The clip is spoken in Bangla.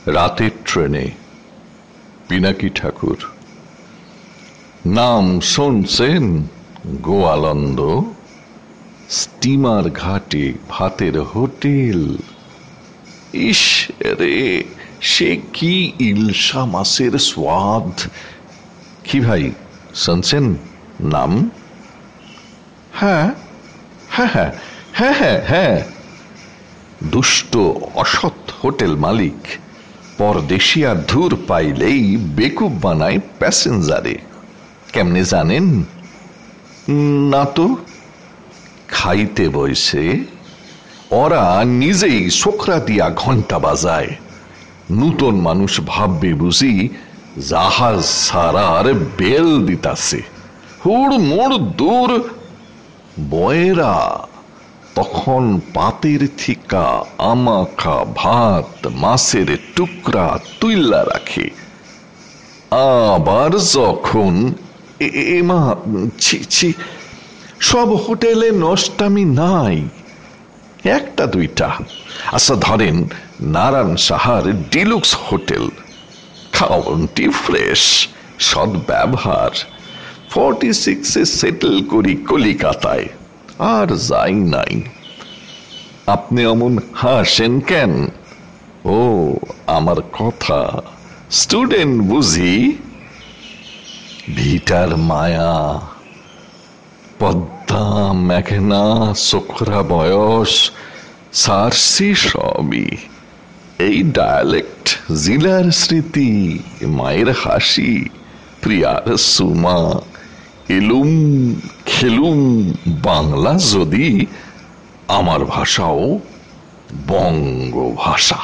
রাতের ট্রেনে পিনাকি ঠাকুর। নাম শুনছেন গোয়ালন্দ, স্টিমার ঘাটে ভাতের হোটেল। ইস রে, সে কি ইলশা মাছের স্বাদ! কি ভাই, শুনছেন নাম? হ্যাঁ হ্যাঁ হ্যাঁ হ্যাঁ হ্যাঁ হ্যাঁ, দুষ্ট অসৎ হোটেল মালিক পরদেশিয়া ধুর পাইলেই বেকুব বানায় প্যাসেঞ্জারে। কেমনে জানেন না তো? খাইতে বইছে ওরা নিজেই সোকরা দিয়া ঘন্টা বাজায়। নূতন মানুষ ভাববে বুঝি জাহাজ সারার বেল দিতাছে। হুড় মোড় দূর বয়েরা তখন পাতের থিকা আমাখা ভাত মাছের টুকরা তুইলা রাখে। আবার যখন এমা ছি ছি, সব হোটেলে নষ্টামি নাই, একটা দুইটা। আচ্ছা ধরেন নারায়ণ সাহার ডিলুক্স হোটেল, খাওয়ানটি ফ্রেশ, সদ ব্যবহার। 46-এ সেটেল করি কলিকাতায়, আর যাই নাই। আপনি অমন হাসেন কেন? ও আমার কথা স্টুডেন্ট বুঝি? ভিটার মায়া, পদ্মা মেঘনা সোখরা বয়স সারসি সবই। এই ডায়ালেক্ট জিলার স্মৃতি, মায়ের হাসি, প্রিয়ার সুমা, এলুম খেলুম বাংলা যদি আমার ভাষাও বঙ্গ ভাষা।